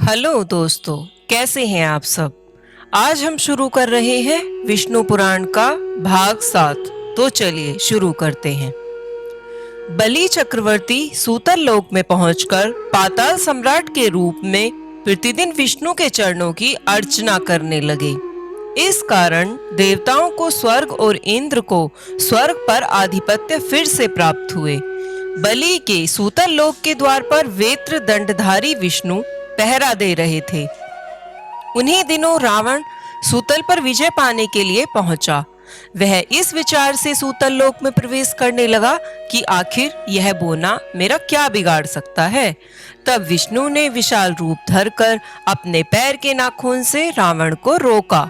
Hello दोस्तों, कैसे हैं आप सब। आज हम शुरू कर रहे हैं विष्णु पुराण का भाग 7। तो चलिए शुरू करते हैं। बलि चक्रवर्ती सूतल लोक में पहुंचकर पाताल सम्राट के रूप में प्रतिदिन विष्णु के चरणों की अर्चना करने लगे। इस कारण देवताओं को स्वर्ग और इंद्र को स्वर्ग पर आधिपत्य फिर से प्राप्त हुए। बलि के सूतल लोक के द्वार पर वेत्र दंडधारी विष्णु पहरा दे रहे थे। उन्हीं दिनों रावण सूतल पर विजय पाने के लिए पहुंचा। वह इस विचार से सूतल लोक में प्रवेश करने लगा कि आखिर यह बोना मेरा क्या बिगाड़ सकता है। तब विष्णु ने विशाल रूप धरकर अपने पैर के नाखून से रावण को रोका।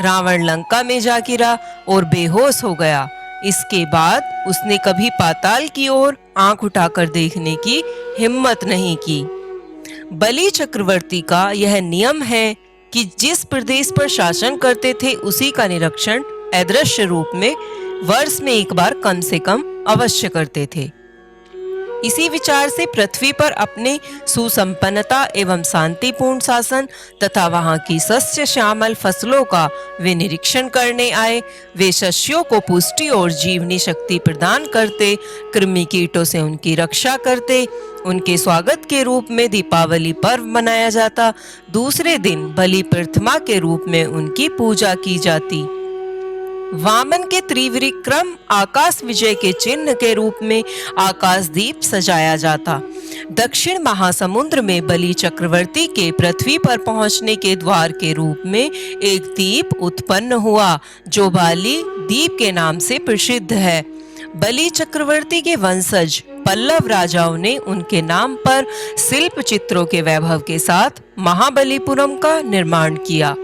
रावण लंका में जा गिरा और बेहोश हो गया। इसके बाद उसने कभी पाताल की ओर आंख उठाकर देखने की हिम्मत नहीं की। बलि चक्रवर्ती का यह नियम है कि जिस प्रदेश पर शासन करते थे उसी का निरीक्षण अदृश्य रूप में वर्ष में एक बार कम से कम अवश्य करते थे। इसी विचार से पृथ्वी पर अपने सुसंपन्नता एवं शांतिपूर्ण शासन तथा वहां की सस्य श्यामल फसलों का वे निरीक्षण करने आए। वे शस्यों को पुष्टि और जीवनी शक्ति प्रदान करते, कृमि कीटों से उनकी रक्षा करते। उनके स्वागत के रूप में दीपावली पर्व मनाया जाता। दूसरे दिन बलि प्रतिमा के रूप में उनकी पूजा की जाती। वामन के त्रिविक्रम आकाश विजय के चिन्ह के रूप में आकाशदीप सजाया जाता। दक्षिण महासमुद्र में बलि चक्रवर्ती के पृथ्वी पर पहुंचने के द्वार के रूप में एक द्वीप उत्पन्न हुआ जो बाली द्वीप के नाम से प्रसिद्ध है। बलि चक्रवर्ती के वंशज पल्लव राजाओं ने उनके नाम पर शिल्प चित्रों के वैभव के साथ महाबलीपुरम का निर्माण किया।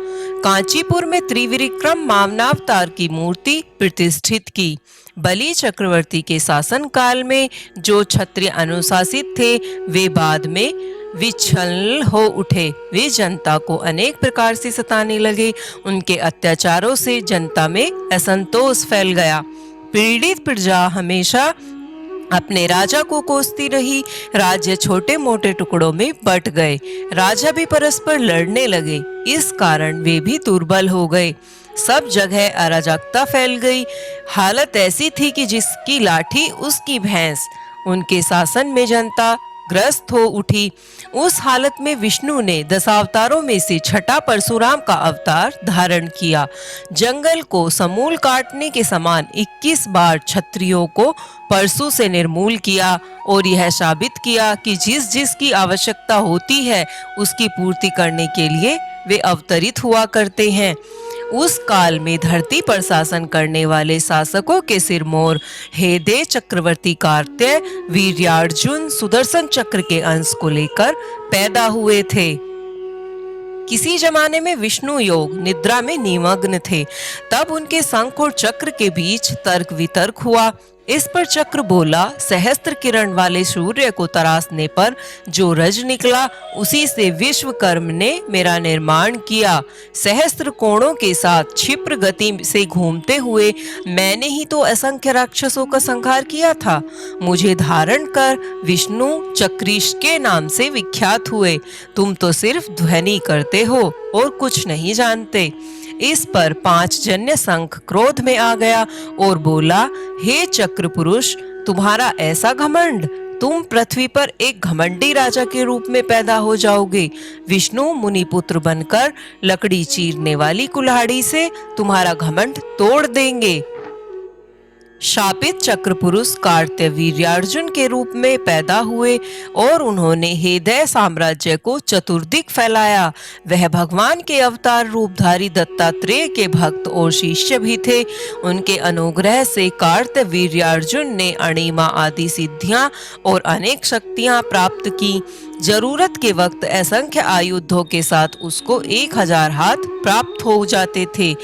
कांचीपुर में त्रिविक्रम वामनावतार की मूर्ति प्रतिष्ठित की। बलि चक्रवर्ती के शासन काल में जो क्षत्रिय अनुशासित थे वे बाद में विच्छल हो उठे। वे जनता को अनेक प्रकार से सताने लगे। उनके अत्याचारों से जनता में असंतोष फैल गया। पीड़ित प्रजा हमेशा अपने राजा को कोसती रही। राज्य छोटे मोटे टुकड़ों में बंट गए। राजा भी परस्पर लड़ने लगे। इस कारण वे भी दुर्बल हो गए। सब जगह अराजकता फैल गई। हालत ऐसी थी कि जिसकी लाठी उसकी भैंस। उनके शासन में जनता ग्रस्त हो उठी। उस हालत में विष्णु ने दशावतारों में से छठा परशुराम का अवतार धारण किया। जंगल को समूल काटने के समान 21 बार क्षत्रियों को परशु से निर्मूल किया और यह साबित किया कि जिस जिसकी आवश्यकता होती है उसकी पूर्ति करने के लिए वे अवतरित हुआ करते हैं। उस काल में धरती पर शासन करने वाले शासकों के सिरमौर हेदे चक्रवर्ती कार्त्य वीर्यार्जुन सुदर्शन चक्र के अंश को लेकर पैदा हुए थे। किसी जमाने में विष्णु योग निद्रा में निमग्न थे। तब उनके शंख और चक्र के बीच तर्क वितर्क हुआ। इस पर चक्र बोला, सहस्त्र किरण वाले सूर्य को तराशने पर जो रज निकला उसी से विश्वकर्म ने मेरा निर्माण किया। सहस्त्र कोणों के साथ क्षिप्र गति से घूमते हुए मैंने ही तो असंख्य राक्षसों का संहार किया था। मुझे धारण कर विष्णु चक्रीश के नाम से विख्यात हुए। तुम तो सिर्फ ध्वनि करते हो और कुछ नहीं जानते। इस पर पांचजन्य शंख क्रोध में आ गया और बोला, हे चक्र पुरुष, तुम्हारा ऐसा घमंड, तुम पृथ्वी पर एक घमंडी राजा के रूप में पैदा हो जाओगे। विष्णु मुनि पुत्र बनकर लकड़ी चीरने वाली कुल्हाड़ी से तुम्हारा घमंड तोड़ देंगे। शापित चक्र पुरुष कार्त्य वीर्यार्जुन के रूप में पैदा हुए और उन्होंने हेदय साम्राज्य को चतुर्दिक फैलाया। वह भगवान के अवतार रूपधारी दत्तात्रेय के भक्त और शिष्य भी थे। उनके अनुग्रह से कार्त्य वीर्यार्जुन ने अणिमा आदि सिद्धियां और अनेक शक्तियां प्राप्त की। जरूरत के वक्त असंख्य आयुधों के साथ उसको 1000 हाथ प्राप्त हो जाते थे।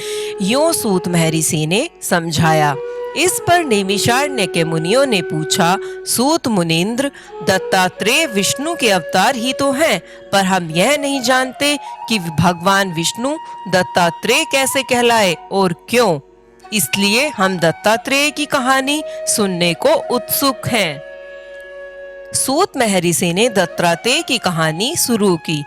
यूं सूत महर्षि ने समझाया। इस पर नैमिषारण्य के मुनियों ने पूछा, सूत मुनीन्द्र, दत्तात्रेय विष्णु के अवतार ही तो हैं, पर हम यह नहीं जानते कि भगवान विष्णु दत्तात्रेय कैसे कहलाए और क्यों। इसलिए हम दत्तात्रेय की कहानी सुनने को उत्सुक हैं। सूत महर्षि ने दत्तात्रेय की कहानी शुरू की।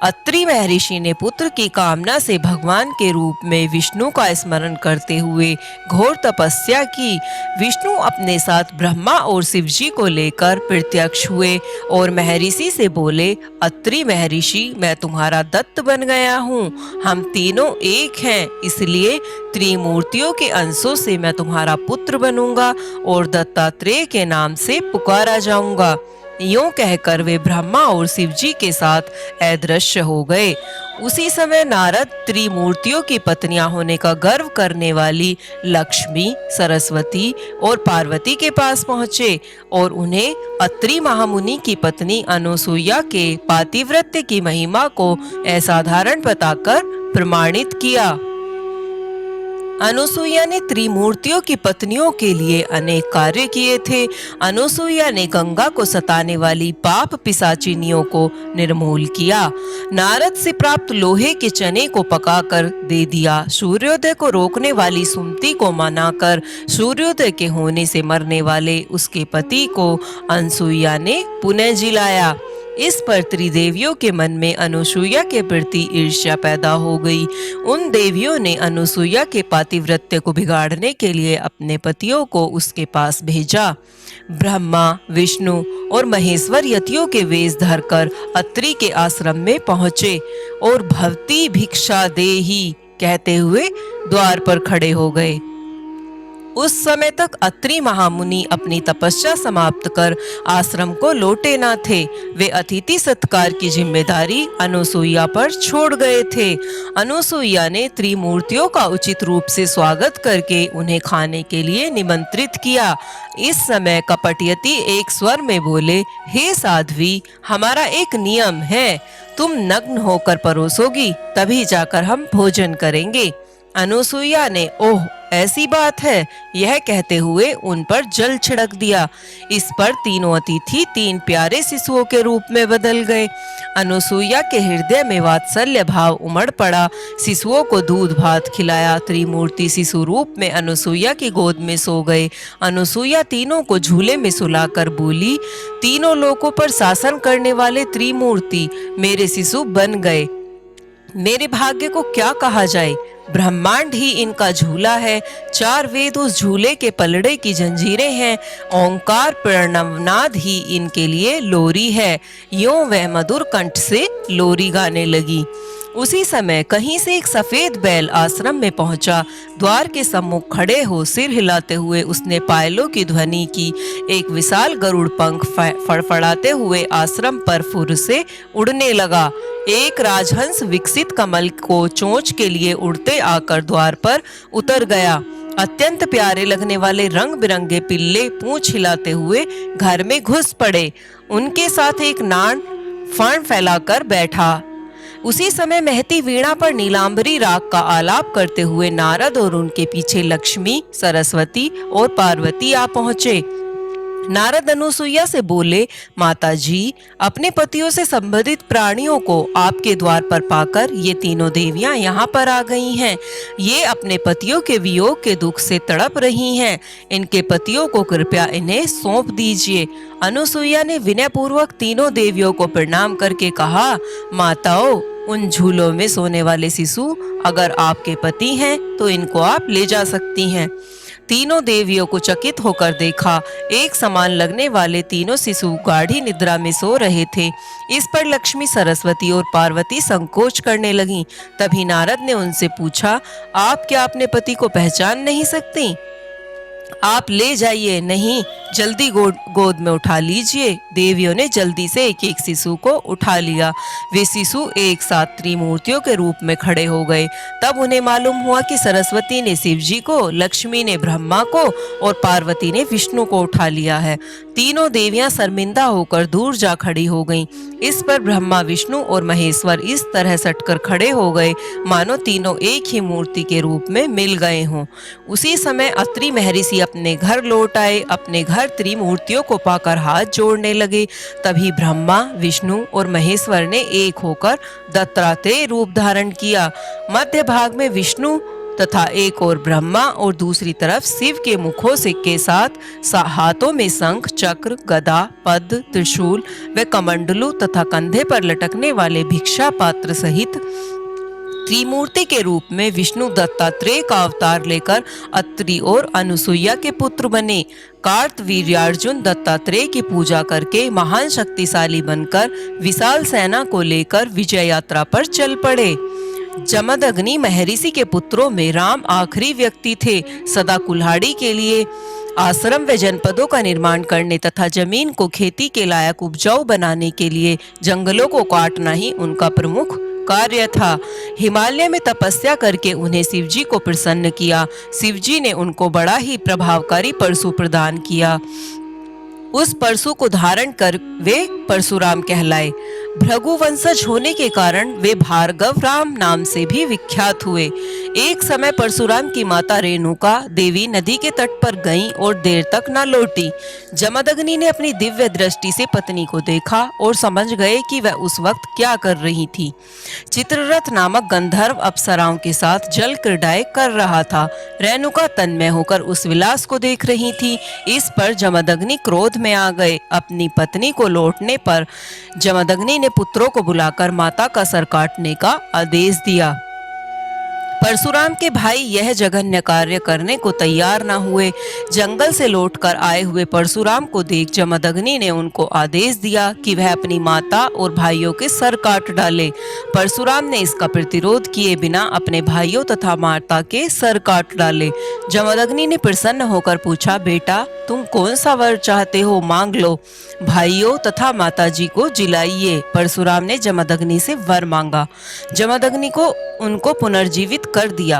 अत्रि महर्षि ने पुत्र की कामना से भगवान के रूप में विष्णु का स्मरण करते हुए घोर तपस्या की। विष्णु अपने साथ ब्रह्मा और शिव जी को लेकर प्रत्यक्ष हुए और महर्षि से बोले, अत्रि महर्षि, मैं तुम्हारा दत्त बन गया हूँ। हम तीनों एक हैं, इसलिए त्रिमूर्तियों के अंशों से मैं तुम्हारा पुत्र बनूंगा और दत्तात्रेय के नाम से पुकारा जाऊंगा। यूं कहकर वे ब्रह्मा और शिव जी के साथ अदृश्य हो गए। उसी समय नारद त्रिमूर्तियों की पत्नियां होने का गर्व करने वाली लक्ष्मी, सरस्वती और पार्वती के पास पहुंचे और उन्हें अत्रि महामुनि की पत्नी अनुसुईया के पातिव्रत्य की महिमा को असाधारण बताकर प्रमाणित किया। अनुसुईया ने त्रिमूर्तियों की पत्नियों के लिए अनेक कार्य किए थे। अनुसुईया ने गंगा को सताने वाली पाप पिशाचिनियों को निर्मूल किया। नारद से प्राप्त लोहे के चने को पकाकर दे दिया। सूर्योदय को रोकने वाली सुमति को मनाकर सूर्योदय के होने से मरने वाले उसके पति को अनुसुईया ने पुनः जिलाया। इस पर त्रिदेवियों के मन में अनुसुईया के प्रति ईर्ष्या पैदा हो गई। उन देवियों ने अनुसुईया के पातिव्रत्य को बिगाड़ने के लिए अपने पतियों को उसके पास भेजा। ब्रह्मा, विष्णु और महेश्वर यतियों के वेश धरकर अत्रि के आश्रम में पहुंचे और भवती भिक्षा देहि कहते हुए द्वार पर खड़े हो गए। उस समय तक अत्रि महामुनि अपनी तपस्या समाप्त कर आश्रम को लौटे न थे। वे अतिथि सत्कार की जिम्मेदारी अनुसुईया पर छोड़ गए थे। अनुसुईया ने त्रिमूर्तियों का उचित रूप से स्वागत करके उन्हें खाने के लिए निमंत्रित किया। इस समय कपटयति एक स्वर में बोले, हे साध्वी, हमारा एक नियम है, तुम नग्न होकर परोसोगी, तभी जाकर हम भोजन करेंगे। अनुसुईया ने ओह ऐसी बात है, यह कहते हुए उन पर जल छिड़क दिया। इस पर तीनों अतिथि 3 प्यारे शिशुओं के रूप में बदल गए। अनुसुईया के हृदय में वात्सल्य भाव उमड़ पड़ा। शिशुओं को दूध भात खिलाया। त्रिमूर्ति शिशु रूप में अनुसुईया की गोद में सो गए। अनुसुईया तीनों को झूले में सुलाकर बोली, तीनों लोकों पर शासन करने वाले त्रिमूर्ति मेरे शिशु बन गए। मेरे भाग्य को क्या कहा जाए, ब्रह्मांड ही इनका झूला है। 4 वेद उस झूले के पलड़े की जंजीरें हैं। ओंकार प्रणवनाद ही इनके लिए लोरी है। यूं वह मधुर कंठ से लोरी गाने लगी। उसी समय कहीं से एक सफेद बैल आश्रम में पहुंचा। द्वार के सम्मुख खड़े हो सिर हिलाते हुए उसने पायलों की ध्वनि की। एक विशाल गरुड़ पंख फड़फड़ाते हुए आश्रम पर फुर से उड़ने लगा। एक राजहंस विकसित कमल को चोंच के लिए उड़ते आकर द्वार पर उतर गया। अत्यंत प्यारे लगने वाले रंग बिरंगे पिल्ले पूंछ हिलाते हुए घर में घुस पड़े। उनके साथ एक नाग फण फैलाकर बैठा। उसी समय महती वीणा पर नीलांबरी राग का आलाप करते हुए नारद और उनके पीछे लक्ष्मी, सरस्वती और पार्वती आ पहुंचे। नारद अनुसुईया से बोले, माता जी, अपने पतियों से संबंधित प्राणियों को आपके द्वार पर पाकर ये तीनों देवियां यहाँ पर आ गई हैं। ये अपने पतियों के वियोग के दुख से तड़प रही हैं। इनके पतियों को कृपया इन्हें सौंप दीजिए। अनुसुईया ने विनयपूर्वक तीनों देवियों को प्रणाम करके कहा, माताओं, उन झूलों में सोने वाले शिशु अगर आपके पति हैं तो इनको आप ले जा सकती हैं। तीनों देवियों को चकित होकर देखा। एक समान लगने वाले तीनों शिशु गाढ़ी निद्रा में सो रहे थे। इस पर लक्ष्मी, सरस्वती और पार्वती संकोच करने लगीं। तभी नारद ने उनसे पूछा, आप क्या अपने पति को पहचान नहीं सकती? आप ले जाइए, नहीं जल्दी गोद में उठा लीजिए। देवियों ने जल्दी से एक एक शिशु को उठा लिया। वे शिशु एक साथ त्रिमूर्तियों के रूप में खड़े हो गए। तब उन्हें मालूम हुआ कि सरस्वती ने शिव जी को, लक्ष्मी ने ब्रह्मा को और पार्वती ने विष्णु को उठा लिया है। तीनों देवियां शर्मिंदा होकर दूर जा खड़ी हो गईं। इस पर ब्रह्मा, विष्णु और महेश्वर इस तरह सटकर खड़े हो गए मानो तीनों एक ही मूर्ति के रूप में मिल गए हों। उसी समय अत्रि महर्षि अपने घर लौट आए। अपने घर त्रिमूर्तियों को पाकर हाथ जोड़ने लगे। तभी ब्रह्मा, विष्णु और महेश्वर ने एक होकर दत्तात्रेय रूप धारण किया। मध्य भाग में विष्णु तथा एक ओर ब्रह्मा और दूसरी तरफ शिव के मुखों से के साथ हाथों में शंख, चक्र, गदा, पद्म, त्रिशूल व कमंडलू तथा कंधे पर लटकने वाले भिक्षा पात्र सहित त्रिमूर्ति के रूप में विष्णु दत्तात्रेय का अवतार लेकर अत्रि और अनुसुईया के पुत्र बने। कार्तवीर्यार्जुन दत्तात्रेय की पूजा करके महान शक्तिशाली बनकर विशाल सेना को लेकर विजय यात्रा पर चल पड़े। जमदग्नि महर्षि के पुत्रों में राम आखिरी व्यक्ति थे। सदा कुल्हाड़ी के लिए आश्रम व जनपदों का निर्माण करने तथा जमीन को खेती के लायक उपजाऊ बनाने के लिए जंगलों को काटना ही उनका प्रमुख कार्य था। हिमालय में तपस्या करके उन्हें शिवजी को प्रसन्न किया। शिवजी ने उनको बड़ा ही प्रभावकारी परशु प्रदान किया। उस परशु को धारण कर वे परशुराम कहलाए। भृगु वंशज होने के कारण वे भार्गव राम नाम से भी विख्यात हुए। एक समय परशुराम की माता रेणुका देवी नदी के तट पर गईं और देर तक न लौटी। जमदग्नि ने अपनी दिव्य दृष्टि से पत्नी को देखा और समझ गए कि वह उस वक्त क्या कर रही थी। चित्ररथ नामक गंधर्व अप्सराओं के साथ जल क्रीड़ाएं कर रहा था। रेणुका तन्मय होकर उस विलास को देख रही थी। इस पर जमदग्नि क्रोध में आ गए। अपनी पत्नी को लौटने पर जमदग्नि ने पुत्रों को बुलाकर माता का सर काटने का आदेश दिया। परशुराम के भाई यह जघन्य कार्य करने को तैयार न हुए। जंगल से लौटकर आए हुए परशुराम को देख जमदग्नि ने उनको आदेश दिया कि वह अपनी माता और भाइयों के सर काट डाले। परशुराम ने इसका प्रतिरोध किए बिना अपने भाइयों तथा माता के सर काट डाले। जमदग्नि ने प्रसन्न होकर पूछा, बेटा तुम कौन सा वर चाहते हो, मांग लो, भाइयों तथा माताजी को जिलाइए। परशुराम ने जमदग्नि से वर मांगा। जमदग्नि को उनको पुनर्जीवित कर दिया।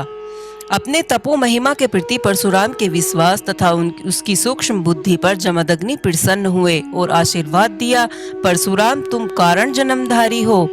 अपने तपो महिमा के प्रति परशुराम के विश्वास तथा उसकी सूक्ष्म बुद्धि पर जमदग्नि प्रसन्न हुए और आशीर्वाद दिया, परशुराम तुम कारण जन्मधारी हो,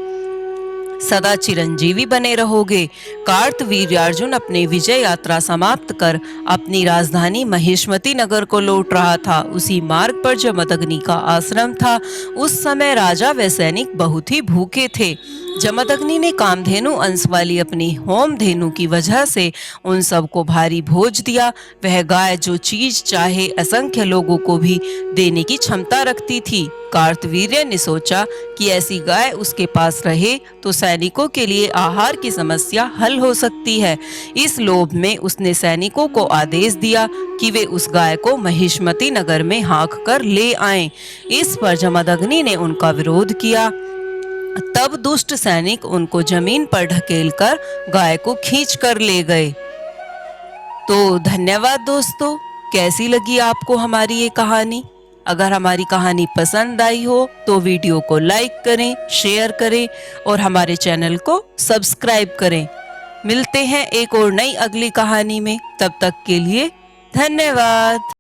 सदा चिरंजीवी बने रहोगे। कार्तवीर्यार्जुन अपनी विजय यात्रा समाप्त कर अपनी राजधानी महिष्मती नगर को लौट रहा था। उसी मार्ग पर जमदग्नि का आश्रम था। उस समय राजा व सैनिक बहुत ही भूखे थे। जमदग्नि ने कामधेनु अंश वाली अपनी होम धेनु की वजह से उन सबको भारी भोज दिया। वह गाय जो चीज चाहे असंख्य लोगों को भी देने की क्षमता रखती थी। कार्तवीर्य ने सोचा कि ऐसी गाय उसके पास रहे तो सैनिकों के लिए आहार की समस्या हल हो सकती है। इस लोभ में उसने सैनिकों को आदेश दिया कि वे उस गाय को महिष्मती नगर में हाँक कर ले आएं। इस पर जमदग्नि ने उनका विरोध किया। तब दुष्ट सैनिक उनको जमीन पर ढकेलकर गाय को खींच कर ले गए। तो धन्यवाद दोस्तों, कैसी लगी आपको हमारी ये कहानी? अगर हमारी कहानी पसंद आई हो तो वीडियो को लाइक करें, शेयर करें और हमारे चैनल को सब्सक्राइब करें। मिलते हैं एक और नई अगली कहानी में, तब तक के लिए धन्यवाद।